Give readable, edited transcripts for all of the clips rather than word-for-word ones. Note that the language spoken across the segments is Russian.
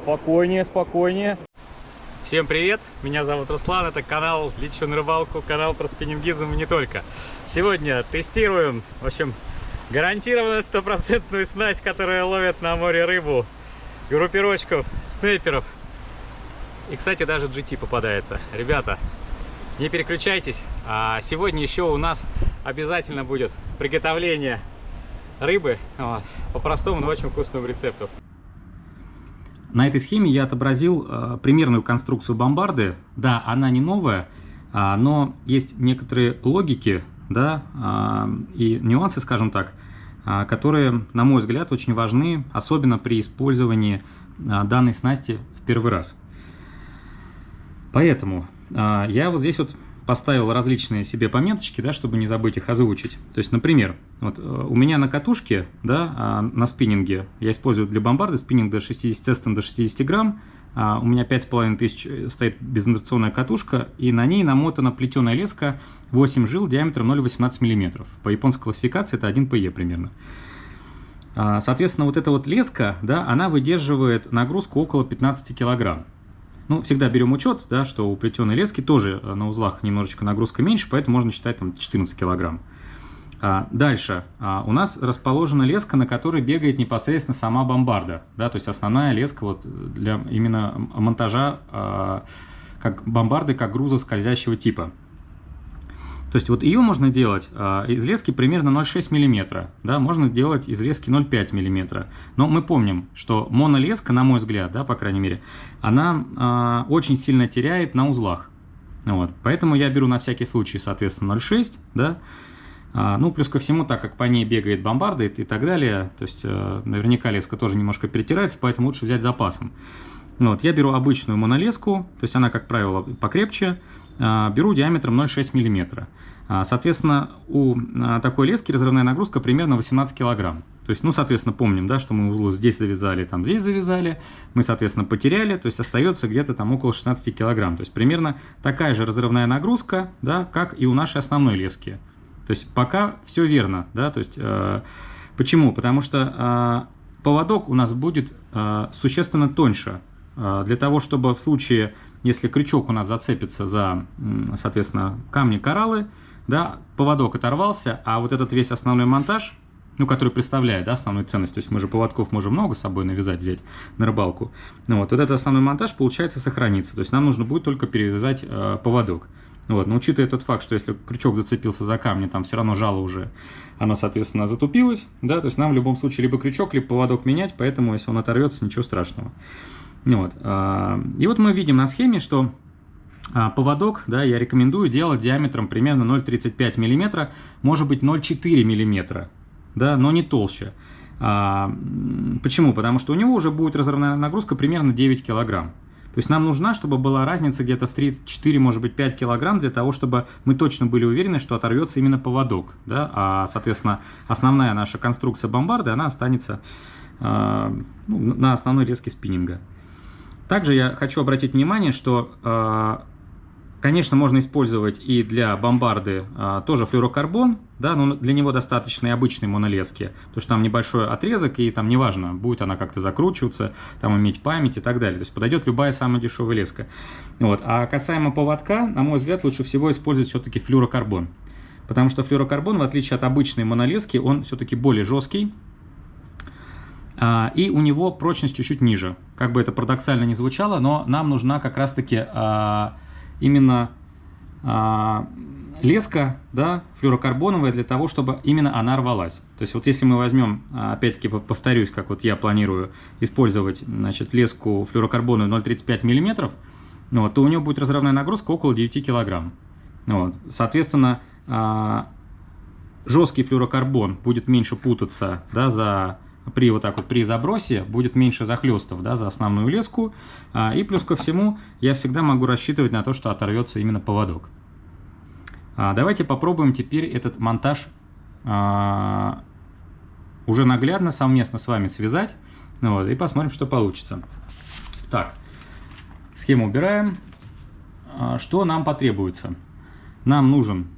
Спокойнее, спокойнее. Всем привет, меня зовут Руслан, это канал «Лечу на рыбалку», канал про спиннингизм и не только. Сегодня тестируем, в общем, гарантированно стопроцентную снасть, которая ловит на море рыбу, группировочков, снайперов. И, кстати, даже GT попадается. Ребята, не переключайтесь, а сегодня еще у нас обязательно будет приготовление рыбы по простому, но очень вкусному рецепту. На этой схеме я отобразил примерную конструкцию бомбарды. Да, она не новая, но есть некоторые логики, да, и нюансы, скажем так, которые, на мой взгляд, очень важны, особенно при использовании данной снасти в первый раз. Поэтому я вот здесь вот поставил различные себе пометочки, да, чтобы не забыть их озвучить. То есть, например, вот у меня на катушке, да, на спиннинге, я использую для бомбарды спиннинг до 60 тестом до 60 грамм. У меня 5500 стоит безинерционная катушка, и на ней намотана плетеная леска 8 жил диаметром 0,18 мм. По японской классификации это 1 ПЕ примерно. Соответственно, вот эта вот леска, да, она выдерживает нагрузку около 15 килограмм. Ну, всегда берем учет, да, что у плетеной лески тоже на узлах немножечко нагрузка меньше, поэтому можно считать там 14 килограмм. Дальше у нас расположена леска, на которой бегает непосредственно сама бомбарда, да, то есть основная леска вот для именно монтажа как бомбарды, как груза скользящего типа. То есть вот ее можно делать из лески примерно 0,6 мм, да, можно делать из лески 0,5 мм. Но мы помним, что монолеска, на мой взгляд, да, по крайней мере, она очень сильно теряет на узлах. Вот. Поэтому я беру на всякий случай, соответственно, 0,6, да. Ну, плюс ко всему, так как по ней бегает бомбарда и так далее, то есть наверняка леска тоже немножко перетирается, поэтому лучше взять запасом. Вот, я беру обычную монолеску, то есть она, как правило, покрепче, беру диаметром 0,6 мм. Соответственно, у такой лески разрывная нагрузка примерно 18 килограмм. То есть, ну, соответственно, помним, да, что мы узлу здесь завязали, там здесь завязали, мы, соответственно, потеряли, то есть остается где-то там около 16 килограмм. То есть примерно такая же разрывная нагрузка, да, как и у нашей основной лески. То есть пока все верно, да, то есть почему? Потому что поводок у нас будет существенно тоньше. Для того, чтобы в случае, если крючок у нас зацепится за, соответственно, камни, кораллы, да, поводок оторвался, а вот этот весь основной монтаж, ну, который представляет, да, основную ценность, то есть мы же поводков можем много с собой навязать, взять на рыбалку, ну, вот этот основной монтаж, получается, сохранится, то есть нам нужно будет только перевязать поводок. Вот, но учитывая тот факт, что если крючок зацепился за камни, там все равно жало уже, оно, соответственно, затупилось, да, то есть нам в любом случае либо крючок, либо поводок менять, поэтому если он оторвется, ничего страшного. Вот. И вот мы видим на схеме, что поводок, да, я рекомендую делать диаметром примерно 0,35 мм, может быть 0,4 мм, да, но не толще. Почему? Потому что у него уже будет разрывная нагрузка примерно 9 килограмм. То есть нам нужна, чтобы была разница где-то в 3-4, может быть 5 килограмм, для того, чтобы мы точно были уверены, что оторвется именно поводок, да, а, соответственно, основная наша конструкция бомбарды, она останется на основной леске спиннинга. Также я хочу обратить внимание, что, конечно, можно использовать и для бомбарды тоже флюорокарбон, да, но для него достаточно и обычной монолески, потому что там небольшой отрезок, и там неважно, будет она как-то закручиваться, там иметь память и так далее. То есть подойдет любая самая дешевая леска. Вот. А касаемо поводка, на мой взгляд, лучше всего использовать все-таки флюорокарбон, потому что флюорокарбон, в отличие от обычной монолески, он все-таки более жесткий, и у него прочность чуть-чуть ниже. Как бы это парадоксально не звучало, но нам нужна как раз-таки именно леска, да, флюорокарбоновая, для того, чтобы именно она рвалась. То есть вот если мы возьмем, опять-таки повторюсь, как вот я планирую использовать, значит, леску флюорокарбоновую 0,35 мм, вот, то у нее будет разрывная нагрузка около 9 килограмм. Вот. Соответственно, жесткий флюорокарбон будет меньше путаться, да, при забросе будет меньше захлестов, да, за основную леску, и плюс ко всему я всегда могу рассчитывать на то, что оторвется именно поводок. Давайте попробуем теперь этот монтаж уже наглядно совместно с вами связать, вот, и посмотрим, что получится. Так, схему убираем. Что нам потребуется? Нам нужен,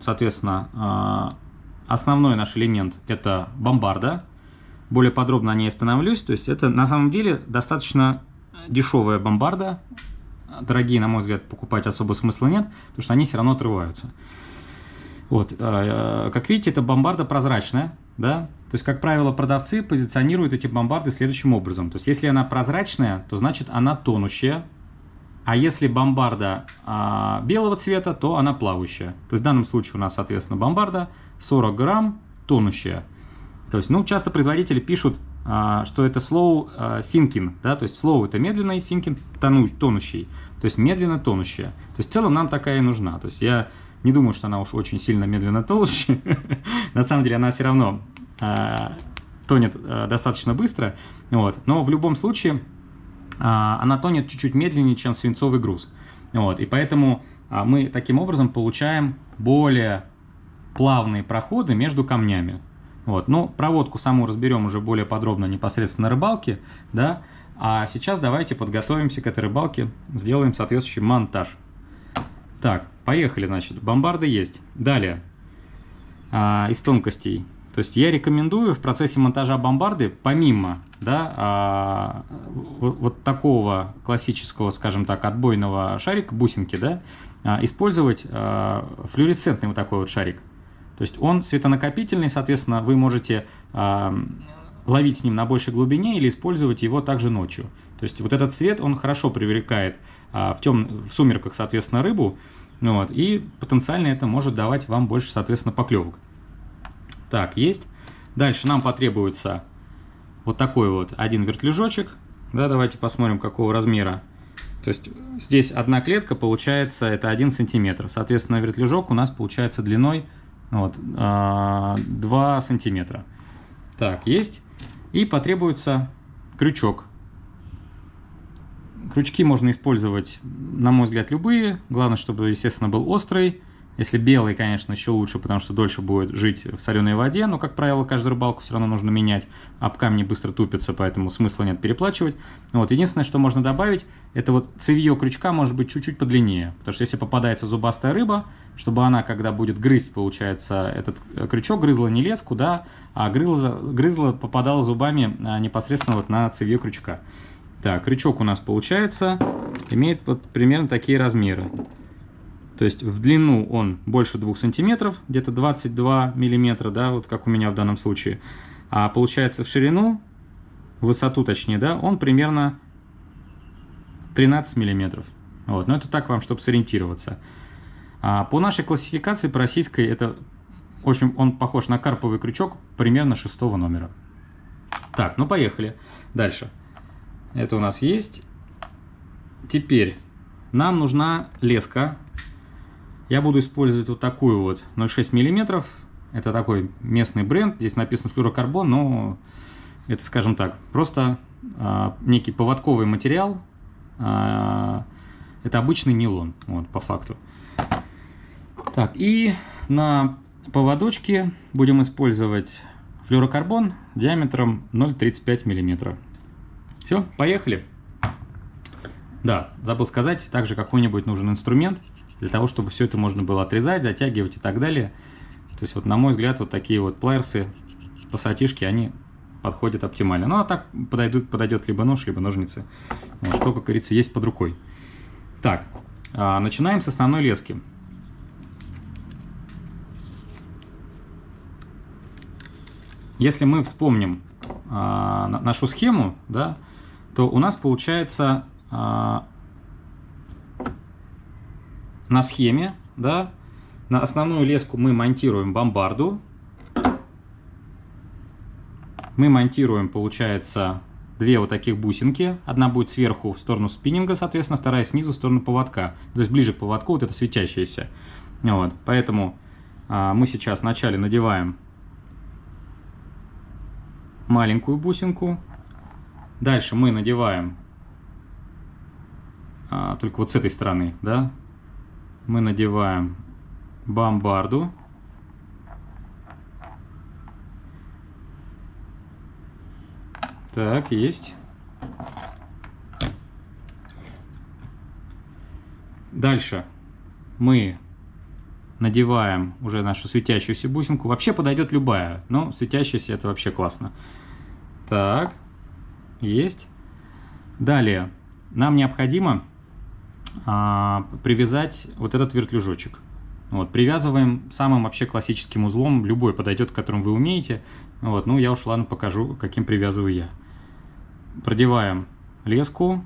соответственно, основной наш элемент – это бомбарда. Более подробно о ней остановлюсь. То есть это на самом деле достаточно дешевая бомбарда. Дорогие, на мой взгляд, покупать особо смысла нет, потому что они все равно отрываются. Вот. Как видите, эта бомбарда прозрачная. Да? То есть, как правило, продавцы позиционируют эти бомбарды следующим образом. То есть, если она прозрачная, то значит она тонущая. А если бомбарда белого цвета, то она плавающая. То есть в данном случае у нас, соответственно, бомбарда 40 грамм тонущая. То есть, ну, часто производители пишут, что это slow sinking, да, то есть slow это медленный, sinking тонущий, то есть медленно тонущая. То есть в целом нам такая и нужна. То есть я не думаю, что она уж очень сильно медленно тонущая. На самом деле она все равно тонет достаточно быстро, вот. Но в любом случае она тонет чуть-чуть медленнее, чем свинцовый груз. Вот. И поэтому мы таким образом получаем более плавные проходы между камнями. Вот. Ну, проводку саму разберем уже более подробно непосредственно на рыбалке, да. А сейчас давайте подготовимся к этой рыбалке, сделаем соответствующий монтаж. Так, поехали, значит, бомбарды есть. Далее, из тонкостей. То есть я рекомендую в процессе монтажа бомбарды, помимо, да, вот такого классического, скажем так, отбойного шарика, бусинки, да, использовать флуоресцентный вот такой вот шарик. То есть он светонакопительный, соответственно, вы можете ловить с ним на большей глубине или использовать его также ночью. То есть вот этот цвет, он хорошо привлекает в сумерках, соответственно, рыбу, вот, и потенциально это может давать вам больше, соответственно, поклевок. Так, есть. Дальше нам потребуется вот такой вот один вертлюжочек. Да, давайте посмотрим, какого размера. То есть здесь одна клетка, получается, это 1 сантиметр. Соответственно, вертлюжок у нас получается длиной вот, 2 сантиметра. Так, есть. И потребуется крючок. Крючки можно использовать, на мой взгляд, любые. Главное, чтобы, естественно, был острый. Если белый, конечно, еще лучше, потому что дольше будет жить в соленой воде. Но, как правило, каждую рыбалку все равно нужно менять. Об камни быстро тупятся, поэтому смысла нет переплачивать. Вот. Единственное, что можно добавить, это вот цевье крючка может быть чуть-чуть подлиннее. Потому что если попадается зубастая рыба, чтобы она, когда будет грызть, получается, этот крючок, грызла не леску, да, а грызла, попадала зубами непосредственно вот на цевье крючка. Так, крючок у нас, получается, имеет вот примерно такие размеры. То есть в длину он больше 2 сантиметров, где-то 22 миллиметра, да, вот как у меня в данном случае. А получается в ширину, в высоту точнее, да, он примерно 13 миллиметров. Вот, но это так вам, чтобы сориентироваться. По нашей классификации, по российской, это очень, он похож на карповый крючок примерно 6 номера. Так, ну поехали. Дальше. Это у нас есть. Теперь нам нужна леска. Я буду использовать вот такую вот 0,6 мм. Это такой местный бренд. Здесь написано флюрокарбон, но это, скажем так, просто некий поводковый материал. Это обычный нейлон, вот, по факту. Так, и на поводочке будем использовать флюрокарбон диаметром 0,35 мм. Все, поехали. Да, забыл сказать, также какой-нибудь нужен инструмент для того, чтобы все это можно было отрезать, затягивать и так далее. То есть, вот, на мой взгляд, вот такие вот плеерсы, пассатишки, они подходят оптимально. Ну, а так подойдет либо нож, либо ножницы. Вот, что, как говорится, есть под рукой. Так, начинаем с основной лески. Если мы вспомним нашу схему, да, то у нас получается на схеме, да, на основную леску мы монтируем бомбарду. Мы монтируем, получается, две вот таких бусинки. Одна будет сверху в сторону спиннинга, соответственно, вторая снизу в сторону поводка. То есть ближе к поводку вот это светящееся. Вот. Поэтому мы сейчас вначале надеваем маленькую бусинку. Дальше мы надеваем только вот с этой стороны, да, мы надеваем бомбарду. Так, есть. Дальше мы надеваем уже нашу светящуюся бусинку. Вообще подойдет любая, но светящаяся это вообще классно. Так, есть. Далее нам необходимо привязать вот этот вертлюжочек. Вот, привязываем самым вообще классическим узлом, любой подойдет, которым вы умеете. Вот, ну я уж ладно покажу, каким привязываю я. Продеваем леску.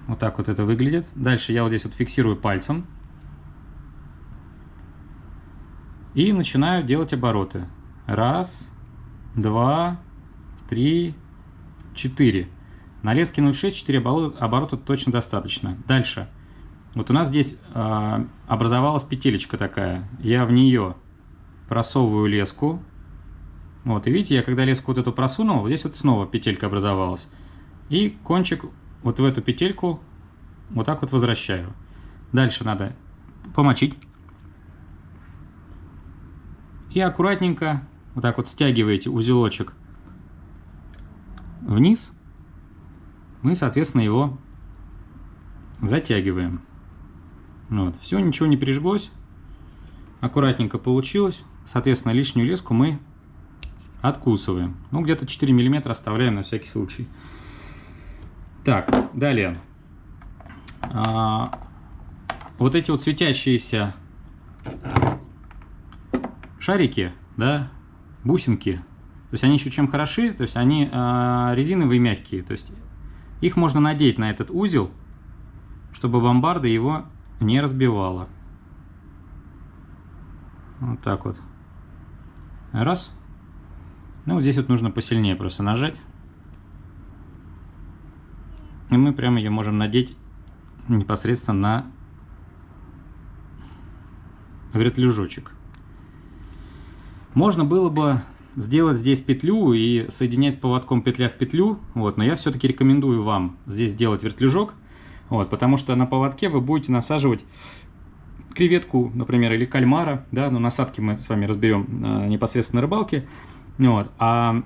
Вот так вот это выглядит. Дальше я вот здесь вот фиксирую пальцем. И начинаю делать обороты. Раз, два, три, 4. На леске 0,6 4 оборота точно достаточно. Дальше. Вот у нас здесь образовалась петелечка такая. Я в нее просовываю леску. Вот, и видите, я когда леску вот эту просунул, вот здесь вот снова петелька образовалась. И кончик вот в эту петельку вот так вот возвращаю. Дальше надо помочить. И аккуратненько вот так вот стягиваете узелочек вниз. Мы, соответственно, его затягиваем. Вот. Все, ничего не прижглось. Аккуратненько получилось. Соответственно, лишнюю леску мы откусываем. Ну, где-то 4 мм оставляем на всякий случай. Так, далее. Вот эти вот светящиеся шарики, да, бусинки, то есть они еще чем хороши, то есть они резиновые, мягкие, то есть их можно надеть на этот узел, чтобы бомбарда его не разбивала. Вот так вот. Раз. Ну, вот здесь вот нужно посильнее просто нажать. И мы прямо ее можем надеть непосредственно на вертлюжочек. Можно было бы сделать здесь петлю и соединять поводком петля в петлю, вот, но я все-таки рекомендую вам здесь сделать вертлюжок, вот, потому что на поводке вы будете насаживать креветку, например, или кальмара, да, но насадки мы с вами разберем непосредственно на рыбалке. Вот. А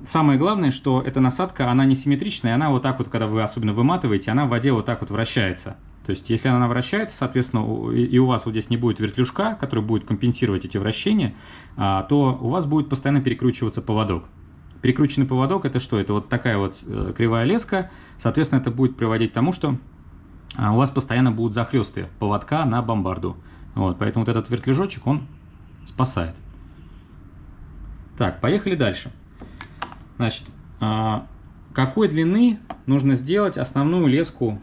самое главное, что эта насадка, она несимметричная, она вот так вот, когда вы особенно выматываете, она в воде вот так вот вращается. То есть, если она вращается, соответственно, и у вас вот здесь не будет вертлюжка, который будет компенсировать эти вращения, то у вас будет постоянно перекручиваться поводок. Перекрученный поводок — это что? Это вот такая вот кривая леска, соответственно, это будет приводить к тому, что у вас постоянно будут захлесты поводка на бомбарду. Вот, поэтому вот этот вертлюжочек, он спасает. Так, поехали дальше. Значит, какой длины нужно сделать основную леску,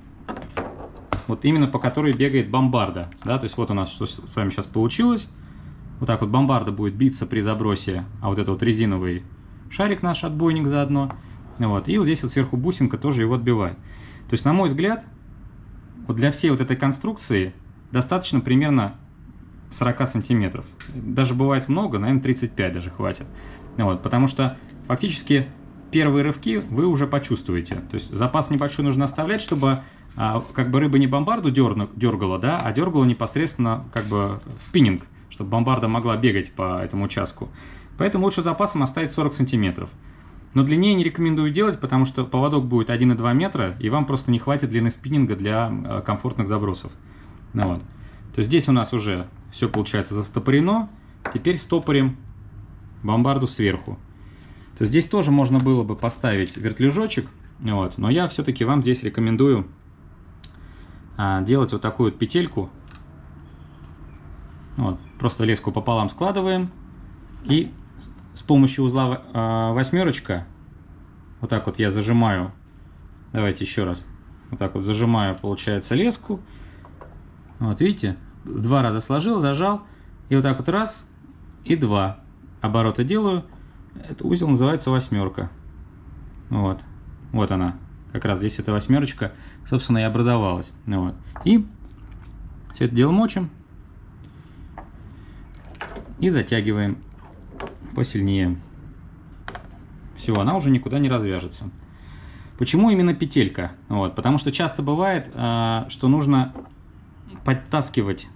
вот именно по которой бегает бомбарда? Да, то есть вот у нас что с вами сейчас получилось. Вот так вот бомбарда будет биться при забросе, а вот это вот резиновый шарик наш, отбойник заодно. Вот, и вот здесь вот сверху бусинка тоже его отбивает. То есть, на мой взгляд, вот для всей вот этой конструкции достаточно примерно 40 сантиметров. Даже бывает много, наверное, 35 даже хватит. Вот, потому что фактически первые рывки вы уже почувствуете. То есть запас небольшой нужно оставлять, чтобы как бы рыба не бомбарду дергала, да, а дергала непосредственно как бы в спиннинг, чтобы бомбарда могла бегать по этому участку. Поэтому лучше запасом оставить 40 сантиметров. Но длиннее не рекомендую делать, потому что поводок будет 1,2 метра, и вам просто не хватит длины спиннинга для комфортных забросов. Ну, вот. То есть здесь у нас уже все получается застопорено. Теперь стопорим бомбарду сверху. То есть здесь тоже можно было бы поставить вертлюжочек, вот, но я все-таки вам здесь рекомендую делать вот такую вот петельку. Вот, просто леску пополам складываем и с помощью узла восьмерочка вот так вот я зажимаю. Давайте еще раз. Вот так вот зажимаю, получается, леску. Вот видите, в 2 раза сложил, зажал, и вот так вот раз и 2 оборота делаю. Этот узел называется восьмерка. Вот, вот она. Как раз здесь эта восьмерочка, собственно, и образовалась. Вот. И все это дело мочим и затягиваем посильнее. Все, она уже никуда не развяжется. Почему именно петелька? Вот, потому что часто бывает, что нужно подтаскивать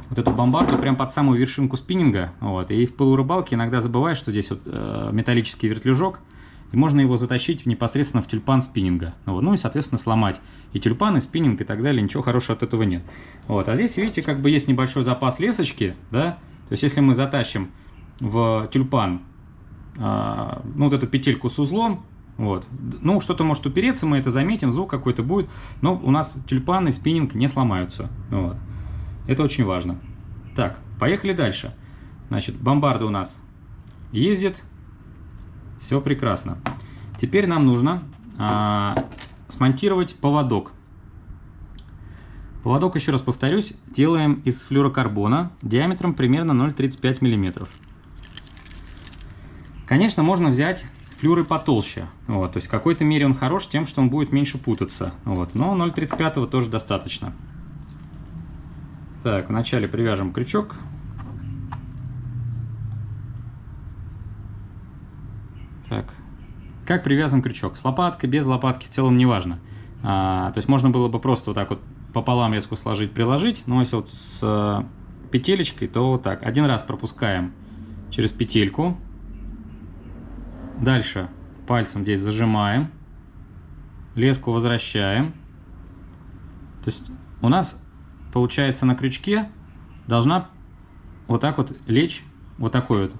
вот эту бомбарду прям под самую вершинку спиннинга. Вот, и в пылу рыбалки иногда забываешь, что здесь вот металлический вертлюжок. и можно его затащить непосредственно в тюльпан спиннинга. Вот. Ну и, соответственно, сломать и тюльпан, и спиннинг, и так далее. Ничего хорошего от этого нет. Вот. А здесь, видите, как бы есть небольшой запас лесочки, да, то есть если мы затащим в тюльпан ну, вот эту петельку с узлом, вот, ну, что-то может упереться, мы это заметим, звук какой-то будет, но у нас тюльпан и спиннинг не сломаются. Вот. Это очень важно. Так, поехали дальше. Значит, бомбарда у нас ездит. Все прекрасно. Теперь нам нужно смонтировать поводок. Поводок, еще раз повторюсь, делаем из флюорокарбона диаметром примерно 0,35 мм. Конечно, можно взять флюры потолще. Вот, то есть в какой-то мере он хорош тем, что он будет меньше путаться. Вот, но 0,35 тоже достаточно. Так, вначале привяжем крючок. Так, как привязан крючок? С лопаткой, без лопатки, в целом не важно. То есть можно было бы просто вот так вот пополам леску сложить, приложить, но если вот с петелечкой, то вот так. Один раз пропускаем через петельку. Дальше пальцем здесь зажимаем, леску возвращаем. То есть у нас получается на крючке должна вот так вот лечь, вот такой вот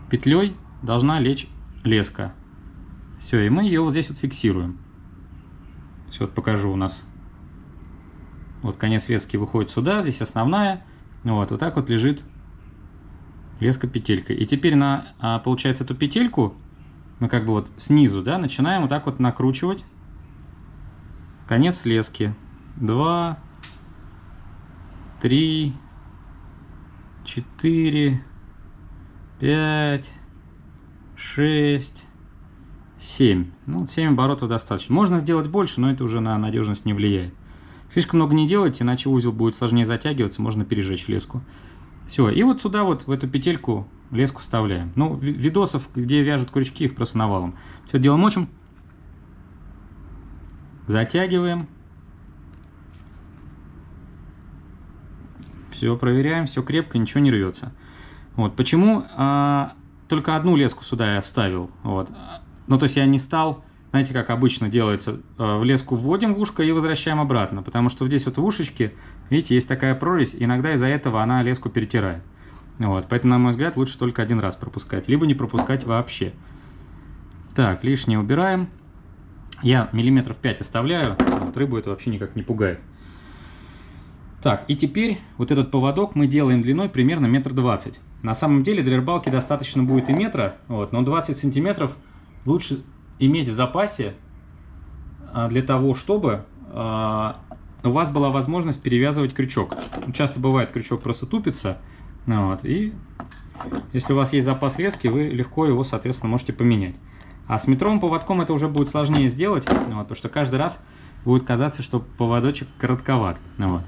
петлей должна лечь леска. Все, и мы ее вот здесь вот фиксируем. Все, вот покажу у нас. Вот конец лески выходит сюда, здесь основная. Вот так вот лежит леска петелькой. И теперь получается, эту петельку мы как бы вот снизу, да, начинаем вот так вот накручивать конец лески. 2, 3, 4, 5, 6, 7. Ну, 7 оборотов достаточно. Можно сделать больше, но это уже на надежность не влияет. Слишком много не делайте, иначе узел будет сложнее затягиваться, можно пережечь леску. Все, и вот сюда вот в эту петельку леску вставляем. Ну, видосов, где вяжут крючки, их просто навалом. Все, дело мочим. Затягиваем. Все, проверяем, все крепко, ничего не рвется. Вот, почему только одну леску сюда я вставил. Вот. Ну, то есть я не стал, знаете, как обычно делается, в леску вводим в ушко и возвращаем обратно. Потому что здесь вот в ушечке, видите, есть такая прорезь, иногда из-за этого она леску перетирает. Вот, поэтому, на мой взгляд, лучше только один раз пропускать, либо не пропускать вообще. Так, лишнее убираем. Я миллиметров 5 оставляю, вот, рыбу это вообще никак не пугает. Так, и теперь вот этот поводок мы делаем длиной примерно 1,20 м. На самом деле для рыбалки достаточно будет и метра, вот, но 20 сантиметров лучше иметь в запасе для того, чтобы у вас была возможность перевязывать крючок. Часто бывает, крючок просто тупится, вот, и если у вас есть запас лески, вы легко его, соответственно, можете поменять. А с метровым поводком это уже будет сложнее сделать, вот, потому что каждый раз будет казаться, что поводочек коротковат. Вот.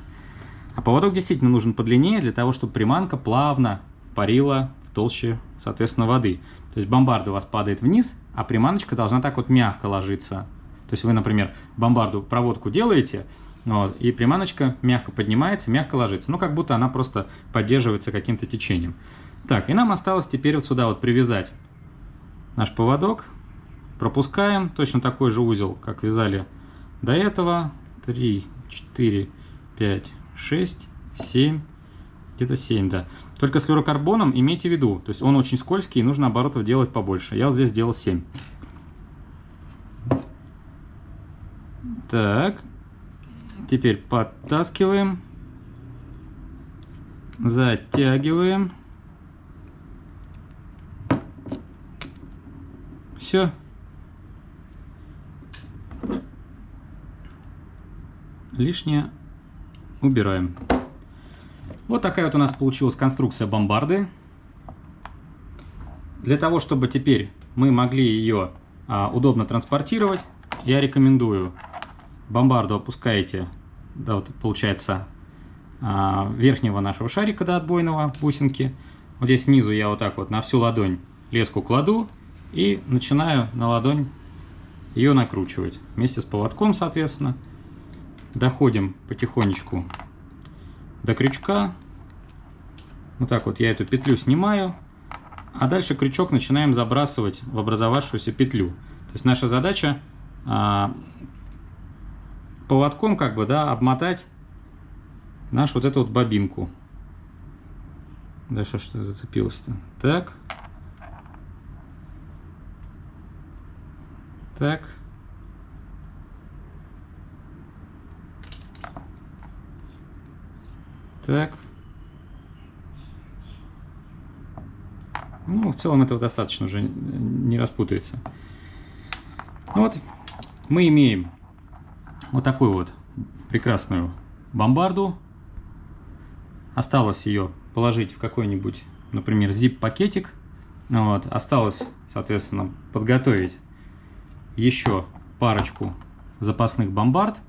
А поводок действительно нужен подлиннее, для того, чтобы приманка плавно парила в толще, соответственно, воды. То есть бомбарда у вас падает вниз, а приманочка должна так вот мягко ложиться. То есть вы, например, бомбарду, проводку делаете, вот, и приманочка мягко поднимается, мягко ложится. Ну, как будто она просто поддерживается каким-то течением. Так, и нам осталось теперь вот сюда вот привязать наш поводок. Пропускаем точно такой же узел, как вязали до этого. 3, 4, 5, 6, 7, где-то 7, да. Только с флюорокарбоном имейте в виду, то есть он очень скользкий, и нужно оборотов делать побольше. Я вот здесь сделал 7. Так, теперь подтаскиваем, затягиваем. Все. Лишнее убираем. Вот такая вот у нас получилась конструкция бомбарды. Для того, чтобы теперь мы могли ее удобно транспортировать, я рекомендую бомбарду опускаете, да, вот получается, верхнего нашего шарика до отбойного бусинки. Вот здесь снизу я вот так вот на всю ладонь леску кладу и начинаю на ладонь ее накручивать вместе с поводком, соответственно. Доходим потихонечку до крючка. Вот так вот я эту петлю снимаю. А дальше крючок начинаем забрасывать в образовавшуюся петлю. То есть наша задача поводком как бы, да, обмотать нашу вот эту вот бобинку. Дальше что зацепилось-то? Так. Так. Так. Ну, в целом этого достаточно, уже не распутается. Ну вот, мы имеем вот такую вот прекрасную бомбарду. Осталось ее положить в какой-нибудь, например, zip-пакетик. Вот. Осталось, соответственно, подготовить еще парочку запасных бомбард.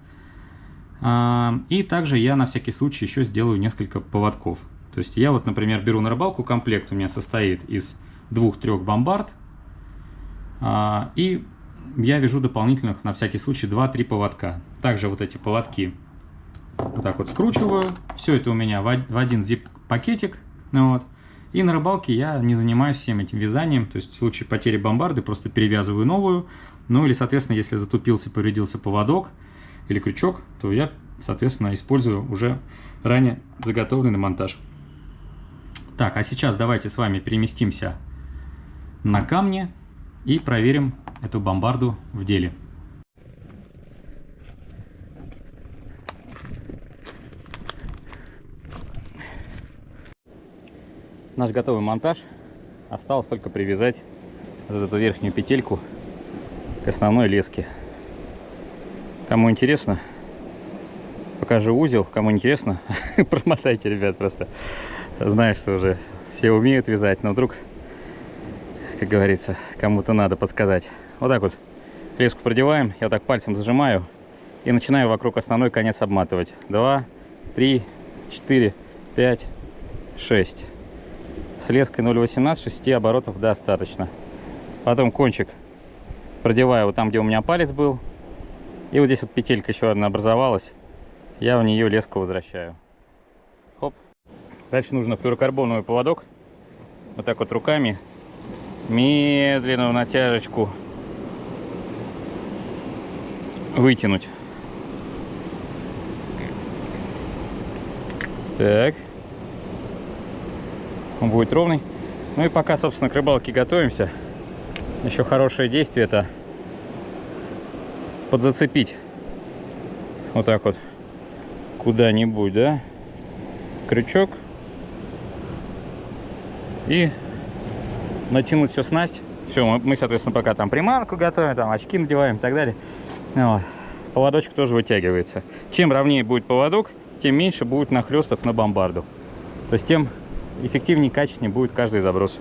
И также я на всякий случай еще сделаю несколько поводков. То есть я вот, например, беру на рыбалку комплект, у меня состоит из 2-3 бомбард. И я вяжу дополнительных на всякий случай 2-3 поводка. Также вот эти поводки вот так вот скручиваю. Все это у меня в один zip-пакетик. Вот. И на рыбалке я не занимаюсь всем этим вязанием. То есть в случае потери бомбарды просто перевязываю новую. Ну или, соответственно, если затупился, повредился поводок или крючок, то я, соответственно, использую уже ранее заготовленный на монтаж. Так, а сейчас давайте с вами переместимся на камни и проверим эту бомбарду в деле. Наш готовый монтаж. Осталось только привязать вот эту верхнюю петельку к основной леске. Кому интересно, покажу узел. Кому интересно, промотайте, ребят, просто. Знаю, что уже все умеют вязать, но вдруг, как говорится, кому-то надо подсказать. Вот так вот леску продеваем, я вот так пальцем зажимаю и начинаю вокруг основной конец обматывать. 2, 3, 4, 5, 6. С леской 0,18, 6 оборотов достаточно. Потом кончик продеваю вот там, где у меня палец был. И вот здесь вот петелька еще одна образовалась. Я в нее леску возвращаю. Хоп. Дальше нужно флюорокарбоновый поводок. Вот так вот руками. Медленно в натяжечку вытянуть. Так. Он будет ровный. Ну и пока, собственно, к рыбалке готовимся, еще хорошее действие — это подзацепить вот так вот куда-нибудь, да, крючок и натянуть всю снасть. Все, мы, соответственно, пока там приманку готовим, там очки надеваем и так далее. Вот. Поводочек тоже вытягивается. Чем ровнее будет поводок, тем меньше будет нахлестов на бомбарду. То есть тем эффективнее, качественнее будет каждый заброс.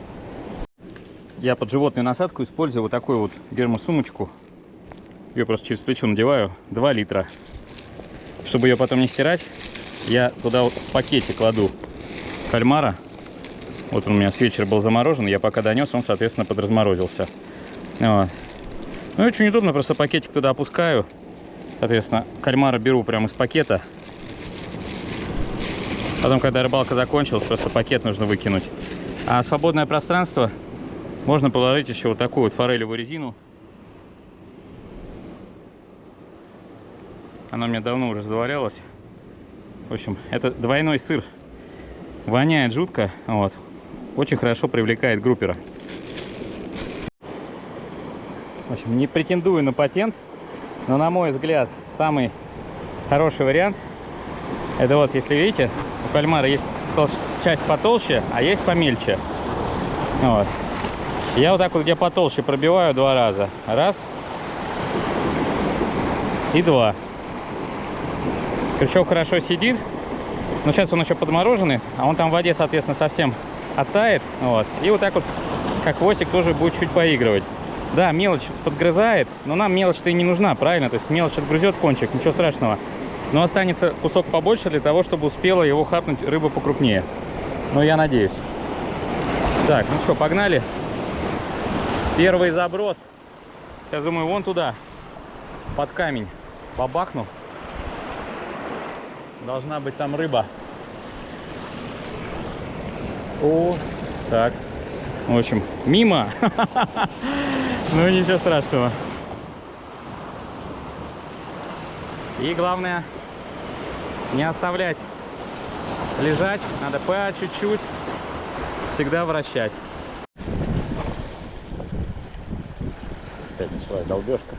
Я под животную насадку использую вот такую вот гермосумочку. Ее просто через плечо надеваю. 2 литра. Чтобы ее потом не стирать, я туда вот в пакете кладу кальмара. Вот он у меня с вечера был заморожен. Я пока донес, он, соответственно, подразморозился. Вот. Ну и очень удобно. Просто пакетик туда опускаю. Соответственно, кальмара беру прямо из пакета. Потом, когда рыбалка закончилась, просто пакет нужно выкинуть. А свободное пространство можно положить еще вот такую вот форелевую резину. Она у меня давно уже завалялась. В общем, это двойной сыр. Воняет жутко. Вот. Очень хорошо привлекает группера. В общем, не претендую на патент, но, на мой взгляд, самый хороший вариант — это вот, если видите, у кальмара есть часть потолще, а есть помельче. Вот. Я вот так вот, где потолще, пробиваю 2 раза. Раз. И 2. Крючок хорошо сидит. Но сейчас он еще подмороженный, а он там в воде, соответственно, совсем оттает. Вот. И вот так вот, как хвостик, тоже будет чуть поигрывать. Да, мелочь подгрызает, но нам мелочь-то и не нужна, правильно? То есть мелочь отгрызет кончик, ничего страшного. Но останется кусок побольше для того, чтобы успела его хапнуть рыба покрупнее. Ну, я надеюсь. Так, ну что, погнали. Первый заброс. Сейчас, думаю, вон туда, под камень, побахну. Должна быть там рыба. О, так. В общем, мимо. Ну, ничего страшного. И главное, не оставлять лежать. Надо по чуть-чуть всегда вращать. Опять началась долбежка.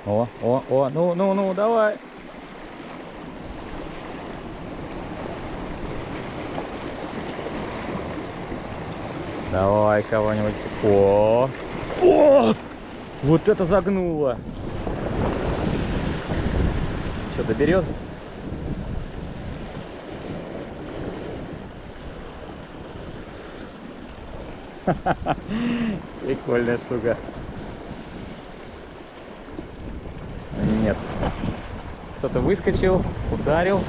О, ну, давай. Давай кого-нибудь. О, вот это загнуло. Что, доберет? Прикольная штука. Нет. Кто-то выскочил, ударил.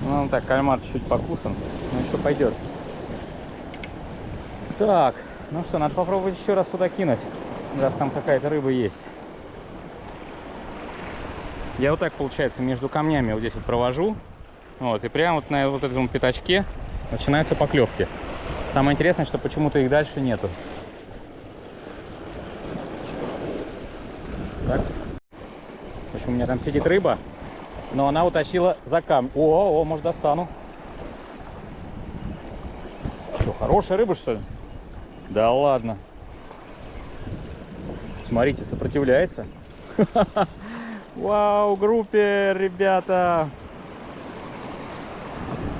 Ну так, кальмар чуть-чуть покусан. Ну еще пойдет. Так, ну что, надо попробовать еще раз сюда кинуть, раз там какая-то рыба есть. Я вот так, получается, между камнями вот здесь вот провожу. Вот, и прямо вот на вот этом пятачке начинаются поклевки. Самое интересное, что почему-то их дальше нету. Так. В общем, у меня там сидит рыба, но она утащила за камень. О, может, достану. Что, хорошая рыба, что ли? Да ладно. Смотрите, сопротивляется. Вау, группер, ребята.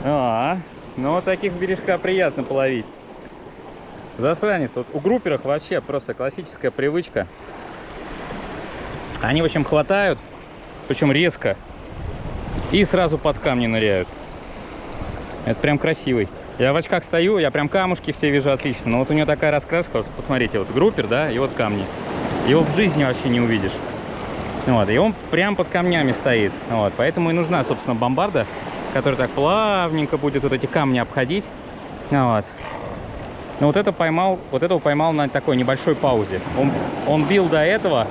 Ну таких с бережка приятно половить. Засранец. Вот у групперов вообще просто классическая привычка. Они, в общем, хватают, причем резко, и сразу под камни ныряют. Это прям красивый. Я в очках стою, я прям камушки все вижу отлично. Но вот у него такая раскраска, посмотрите, вот группер, да, и вот камни. Его в жизни вообще не увидишь. Вот, и он прям под камнями стоит. Вот, поэтому и нужна, собственно, бомбарда, которая так плавненько будет вот эти камни обходить. Вот. Но вот этого поймал на такой небольшой паузе. Он бил до этого,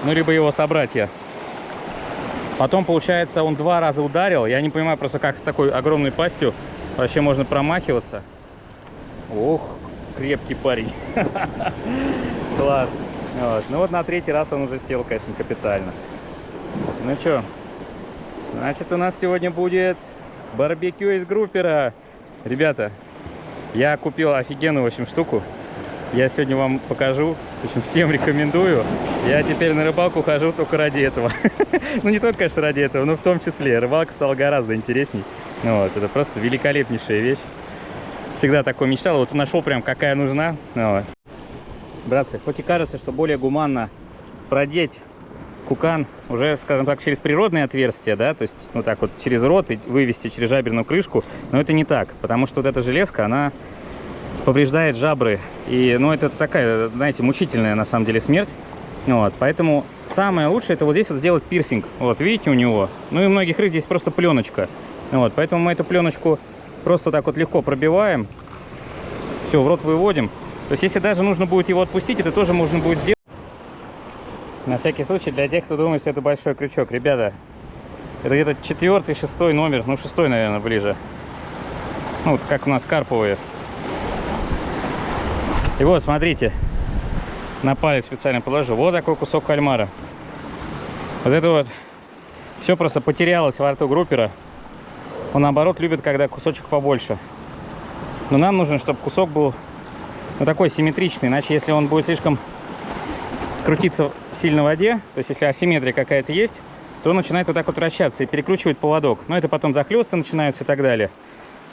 ну, либо его собратья. Потом, получается, он 2 раза ударил. Я не понимаю просто, как с такой огромной пастью вообще можно промахиваться. Ох, крепкий парень. Класс. Вот. Ну вот на 3-й раз он уже сел, конечно, капитально. Ну что, значит, у нас сегодня будет барбекю из группера. Ребята, я купил офигенную, в общем, штуку. Я сегодня вам покажу. В общем, всем рекомендую. Я теперь на рыбалку хожу только ради этого. Ну, не только, конечно, ради этого, но в том числе. Рыбалка стала гораздо интересней. Вот, это просто великолепнейшая вещь. Всегда такой мечтал. Вот нашел прям, какая нужна. Вот. Братцы, хоть и кажется, что более гуманно продеть кукан уже, скажем так, через природные отверстия, да, то есть, ну так вот, через рот и вывести через жаберную крышку, но это не так, потому что вот эта железка, она повреждает жабры, и, ну, это такая, знаете, мучительная, на самом деле, смерть, вот, поэтому самое лучшее, это вот здесь вот сделать пирсинг, вот, видите, у него, ну, и у многих рыб здесь просто пленочка, вот, поэтому мы эту пленочку просто так вот легко пробиваем, все, в рот выводим. То есть, если даже нужно будет его отпустить, это тоже можно будет сделать. На всякий случай, для тех, кто думает, что это большой крючок. Ребята, это где-то 4-й, 6-й номер. Ну, 6-й, наверное, ближе. Ну, вот как у нас карповые. И вот, смотрите. На палец специально положу. Вот такой кусок кальмара. Вот это вот. Все просто потерялось во рту группера. Он, наоборот, любит, когда кусочек побольше. Но нам нужно, чтобы кусок был... ну, такой симметричный, иначе если он будет слишком крутиться сильно в воде, то есть если асимметрия какая-то есть, то он начинает вот так вот вращаться и перекручивает поводок. Но это потом захлесты начинаются и так далее.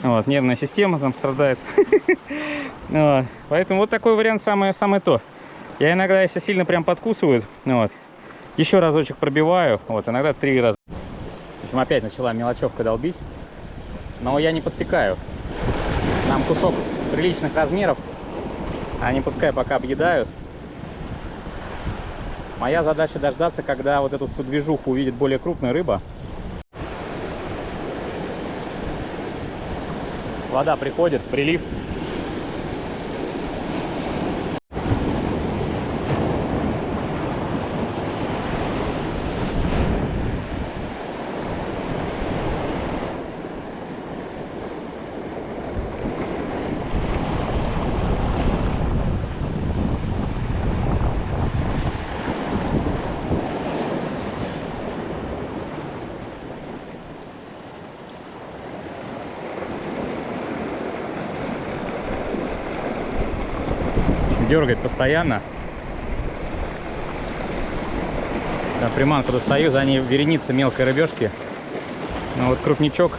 Вот, нервная система там страдает. Поэтому вот такой вариант самое то. Я иногда, если сильно прям подкусывают, еще разочек пробиваю, иногда 3 раза. В общем, опять начала мелочевка долбить, но я не подсекаю. Нам кусок приличных размеров. Они пускай пока объедают. Моя задача дождаться, когда вот эту всю движуху увидит более крупная рыба. Вода приходит, прилив. дергает постоянно. Да, приманку достаю, за ней вереница мелкой рыбешки. Но вот крупничок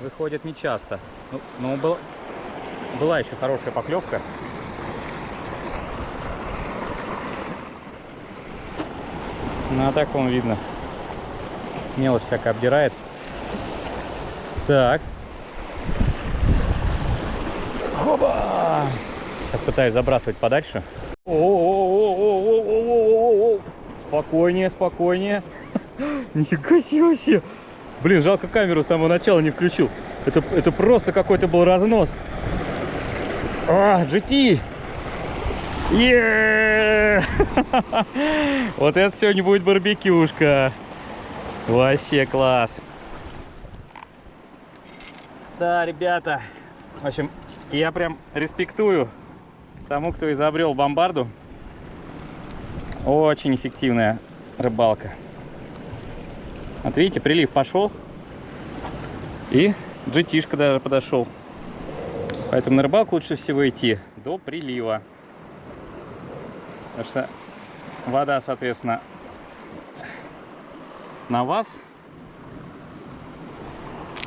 выходит нечасто. Но была еще хорошая поклевка. На таком видно. Мелочь всякая обдирает. Так. Хоба! Сейчас пытаюсь забрасывать подальше. О-о-о-о-о-о-о-о-о-о! Спокойнее, спокойнее. Нифига себе вообще. Блин, жалко, камеру с самого начала не включил. Это просто какой-то был разнос. GT! Вот это сегодня будет барбекюшка. Вообще класс. Да, ребята. В общем, я прям респектую тому, кто изобрел бомбарду. Очень эффективная рыбалка. Вот видите, прилив пошел. И GT-шка даже подошел. Поэтому на рыбалку лучше всего идти до прилива. Потому что вода, соответственно, на вас.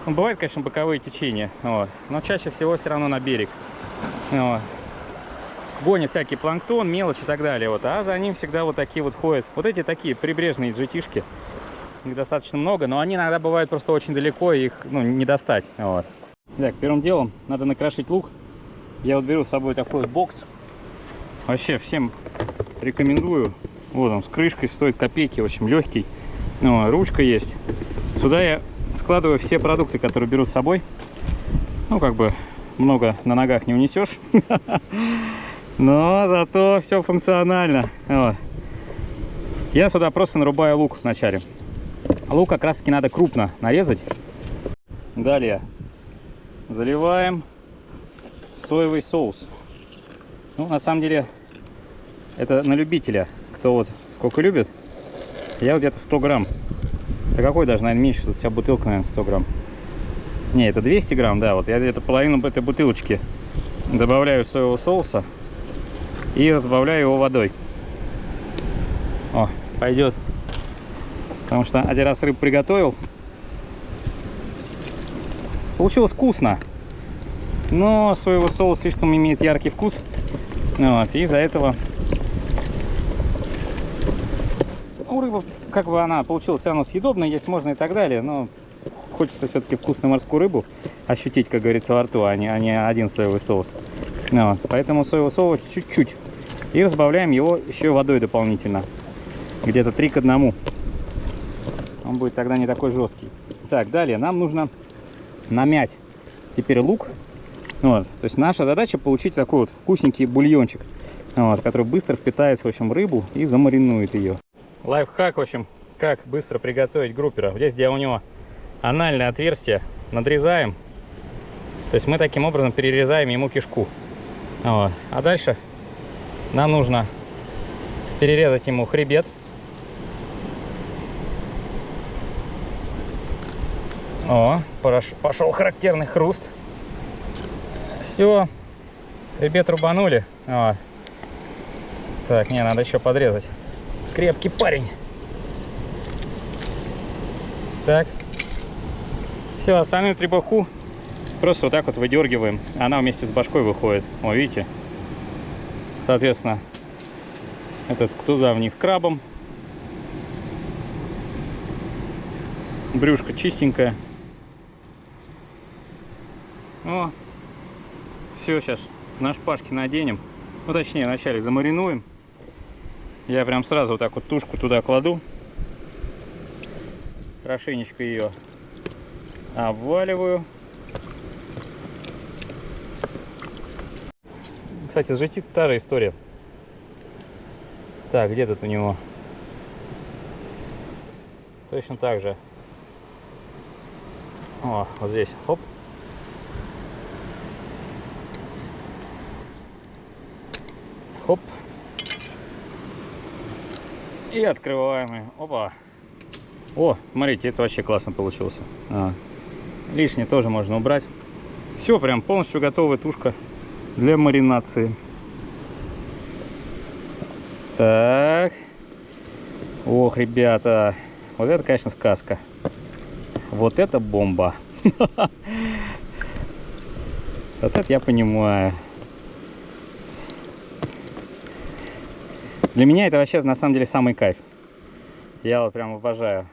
Ну, бывают, конечно, боковые течения, вот, но чаще всего все равно на берег. Вот. Гонит всякий планктон, мелочь и так далее. Вот, а за ним всегда вот такие вот ходят. Вот эти такие прибрежные GT-шки. Их достаточно много, но они иногда бывают просто очень далеко, и их не достать. Вот. Так, первым делом надо накрошить лук. Я вот беру с собой такой вот бокс. Вообще всем рекомендую. Вот он с крышкой, стоит копейки, в общем легкий. Ручка есть. Сюда я складываю все продукты, которые беру с собой. Ну, как бы много на ногах не унесешь. Но зато все функционально. Вот. Я сюда просто нарубаю лук вначале. Лук как раз таки надо крупно нарезать. Далее заливаем соевый соус. Ну, на самом деле, это на любителя. Кто вот сколько любит. Я вот где-то 100 грамм. Да какой даже, наверное, меньше. Тут вся бутылка, наверное, 100 грамм. Не, это 200 грамм, да. Вот я где-то половину этой бутылочки добавляю соевого соуса и разбавляю его водой. О, пойдет. Потому что один раз рыбу приготовил. Получилось вкусно. Но соевый соус слишком имеет яркий вкус. Вот, и из-за этого рыба, как бы она получилась все равно съедобной, есть можно и так далее. Но хочется все-таки вкусную морскую рыбу ощутить, как говорится, во рту, а не один соевый соус. Вот, поэтому соевый соус чуть-чуть. И разбавляем его еще и водой дополнительно. Где-то 3 к 1. Он будет тогда не такой жесткий. Так, далее нам нужно намять теперь лук. Вот, то есть наша задача получить такой вот вкусненький бульончик, вот, который быстро впитается, в общем, в рыбу и замаринует ее. Лайфхак, в общем, как быстро приготовить группера. Здесь, где у него анальное отверстие, надрезаем. То есть мы таким образом перерезаем ему кишку. Вот. А дальше нам нужно перерезать ему хребет. О, пошел характерный хруст. Все, хребет рубанули. Вот. Так, не, надо еще подрезать. Крепкий парень. Так. Все, остальную требуху просто вот так вот выдергиваем. Она вместе с башкой выходит. О, видите? Соответственно, этот туда вниз крабом. Брюшко чистенькое. О, все, сейчас на шпажки наденем. Ну, точнее, вначале замаринуем. Я прям сразу вот так вот тушку туда кладу. Хорошенечко ее обваливаю. Кстати, с GT та же история. Так, где тут у него? Точно так же. О, вот здесь. Хоп. Хоп. И открываем ее. Опа. О, смотрите, это вообще классно получился. Лишнее тоже можно убрать. Все, прям полностью готовая тушка для маринации. Так. Ох, ребята. Вот это, конечно, сказка. Вот это бомба. Вот это я понимаю. Для меня это вообще на самом деле самый кайф. Я вот прям обожаю.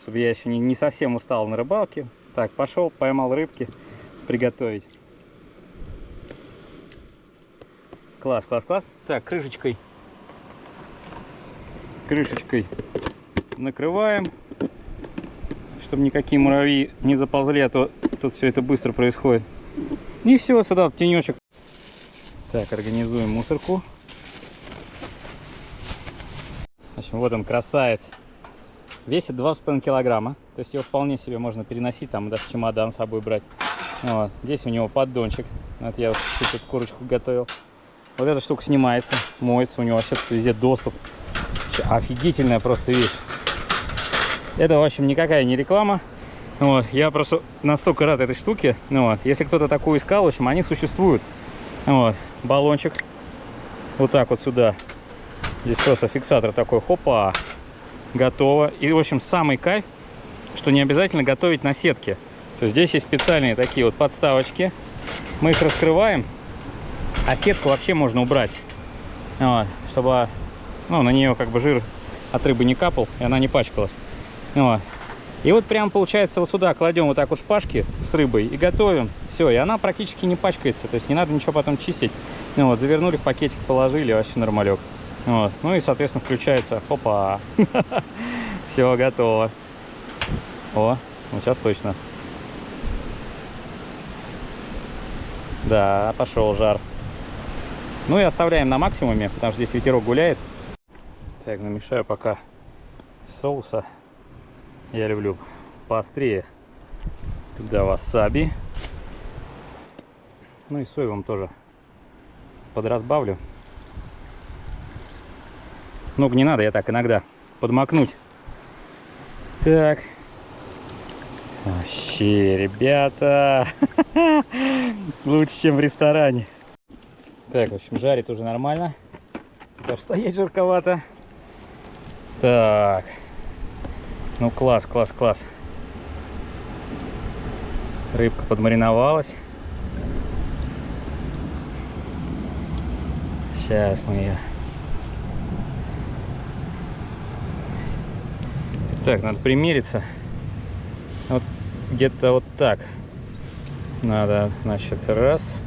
Чтобы я еще не совсем устал на рыбалке. Так, пошел, поймал рыбки. Приготовить. Класс, класс, класс. Так, крышечкой накрываем, чтобы никакие муравьи не заползли, а то тут все это быстро происходит. И все, сюда в тенечек. Так, организуем мусорку. В общем, вот он, красавец. Весит 2,5 килограмма. То есть его вполне себе можно переносить, там даже чемодан с собой брать. Вот. Здесь у него поддончик. Вот я вот чуть-чуть курочку готовил. Вот эта штука снимается, моется, у него вообще везде доступ. Офигительная просто вещь. Это, в общем, никакая не реклама. Вот. Я просто настолько рад этой штуке. Вот. Если кто-то такую искал, в общем, они существуют. Вот. Баллончик. Вот так вот сюда. Здесь просто фиксатор такой. Хопа. Готово. И, в общем, самый кайф, что не обязательно готовить на сетке. То есть здесь есть специальные такие вот подставочки. Мы их раскрываем. А сетку вообще можно убрать. Вот. Чтобы на нее как бы жир от рыбы не капал, и она не пачкалась. Вот. И вот прям получается вот сюда кладем вот так вот шпажки с рыбой и готовим. Все, и она практически не пачкается. То есть не надо ничего потом чистить. Вот, завернули в пакетик, положили, вообще нормалек. Вот. Ну и, соответственно, включается. Опа! Все, готово. О, ну сейчас точно. Да, пошел жар. Ну и оставляем на максимуме, потому что здесь ветерок гуляет. Так, намешаю пока соуса. Я люблю поострее. Туда васаби. Ну и соевым тоже подразбавлю. Много не надо, я так иногда подмакнуть. Так. Вообще, ребята. Лучше, чем в ресторане. Так, в общем, жарит уже нормально. Даже стоять жарковато. Так. Ну, класс, класс, класс. Рыбка подмариновалась. Сейчас мы ее... Так, надо примериться. Вот где-то вот так. Надо, значит, раз.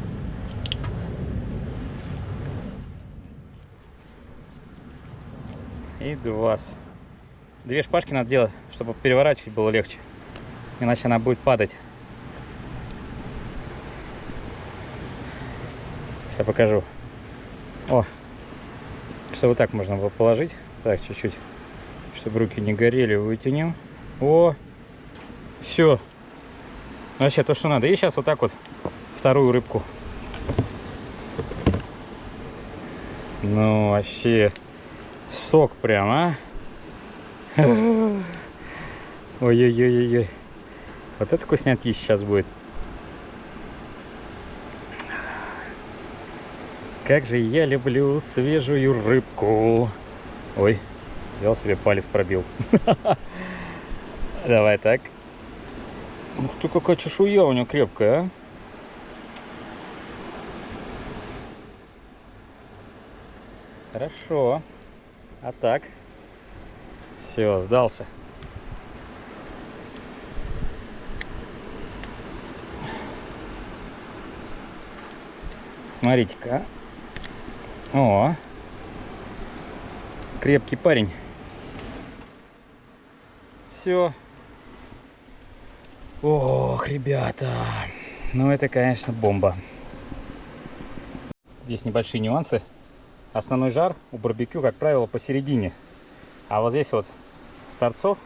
И два. Две шпажки надо делать, чтобы переворачивать было легче. Иначе она будет падать. Сейчас покажу. О, что вот так можно было положить. Так, чуть-чуть, чтобы руки не горели, вытянем. О, все. Вообще то, что надо. И сейчас вот так вот вторую рыбку. Ну, вообще сок прям, а? Ой-ой-ой-ой. Вот это вкуснятки сейчас будет. Как же я люблю свежую рыбку. Ой, взял себе палец, пробил. Давай так. Ух ты, какая чешуя у него крепкая, а? Хорошо. А так. Все, сдался. Смотрите-ка. О, крепкий парень. Все. Ох, ребята. Ну это, конечно, бомба. Здесь небольшие нюансы. Основной жар у барбекю, как правило, посередине. А вот здесь вот с торцов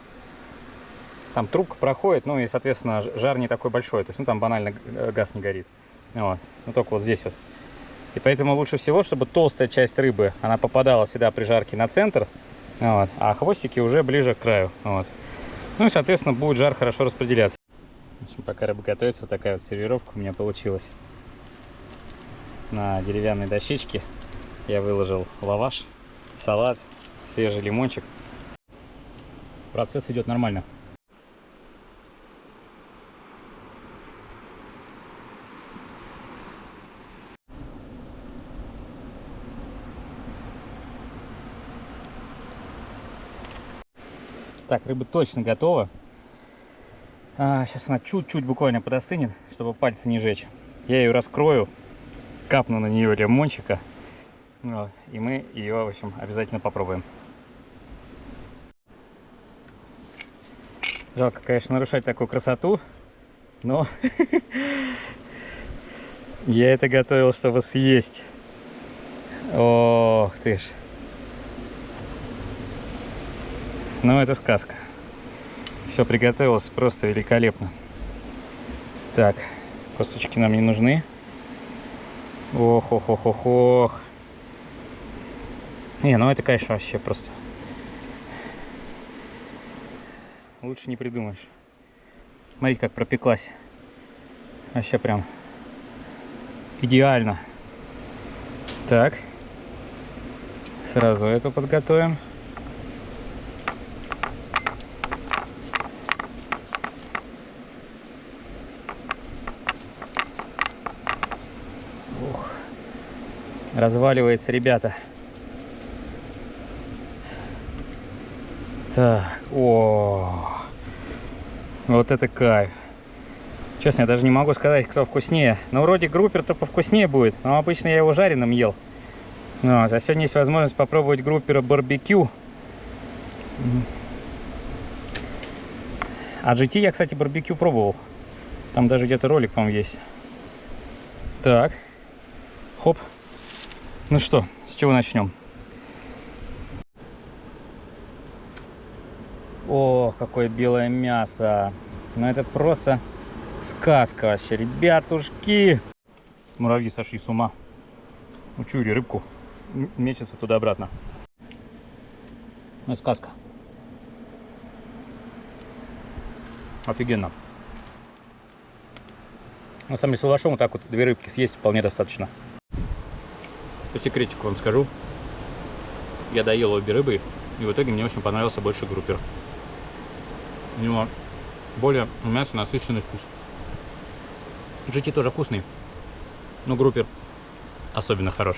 там трубка проходит, ну и, соответственно, жар не такой большой. То есть, ну там банально газ не горит. Вот. Ну только вот здесь вот. И поэтому лучше всего, чтобы толстая часть рыбы, она попадала всегда при жарке на центр, вот, а хвостики уже ближе к краю. Вот. Ну и, соответственно, будет жар хорошо распределяться. В общем, пока рыба готовится, вот такая вот сервировка у меня получилась. На деревянной дощечке я выложил лаваш. салат, свежий лимончик. Процесс идет нормально. Так, рыба точно готова. Сейчас она чуть-чуть буквально подостынет, чтобы пальцы не жечь. Я ее раскрою, капну на нее лимончика. Вот, и мы ее, в общем, обязательно попробуем. Жалко, конечно, нарушать такую красоту, но я это готовил, чтобы съесть. Ох ты ж. Ну, это сказка. Все приготовилось просто великолепно. Так, косточки нам не нужны. Ох, ох, ох, ох, ох. Не, ну это, конечно, вообще просто лучше не придумаешь. Смотрите, как пропеклась. Вообще прям идеально. Так, сразу эту подготовим. Ух, разваливается, ребята. Так, о, вот это кайф. Честно, я даже не могу сказать, кто вкуснее. Но вроде группер-то повкуснее будет, но обычно я его жареным ел. Вот, а сегодня есть возможность попробовать группера барбекю. А GT я, кстати, барбекю пробовал. Там даже где-то ролик, по-моему, есть. Так, хоп. Ну что, с чего начнем? О, какое белое мясо. Ну это просто сказка вообще, ребятушки. Муравьи сошли с ума. Учуяли рыбку, мечется туда-обратно. Ну, сказка. Офигенно. На самом деле, с лавашом вот так вот 2 рыбки съесть вполне достаточно. По секретику вам скажу. Я доел обе рыбы, и в итоге мне очень понравился больше группер. У него более мясо насыщенный вкус. GT тоже вкусный, но группер особенно хорош.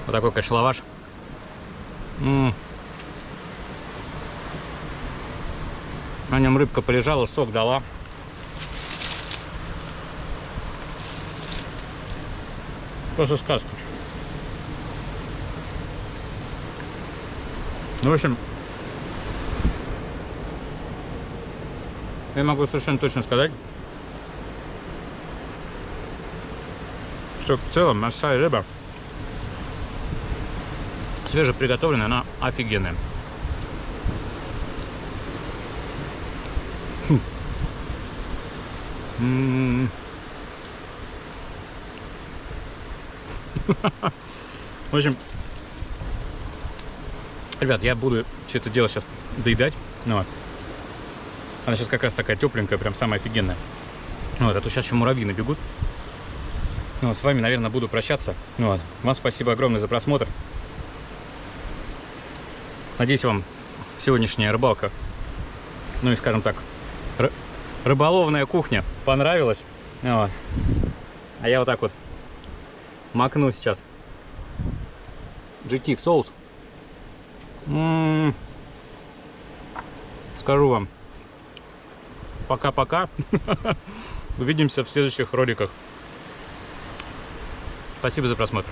Вот такой, конечно, лаваш. На нем рыбка полежала, сок дала. Просто сказка. Ну, в общем, я могу совершенно точно сказать, что в целом морская рыба, свежеприготовленная, она офигенная. В общем, ребят, я буду все это дело сейчас доедать. Ну, вот. Она сейчас как раз такая тепленькая, прям самая офигенная. Вот, а то сейчас еще муравьи набегут. Ну, вот, с вами, наверное, буду прощаться. Ну, вот. Вам спасибо огромное за просмотр. Надеюсь, вам сегодняшняя рыбалка, ну и, скажем так, рыболовная кухня понравилась. Вот. А я вот так вот макну сейчас GT в соус. Скажу вам пока-пока. Увидимся в следующих роликах. Спасибо за просмотр.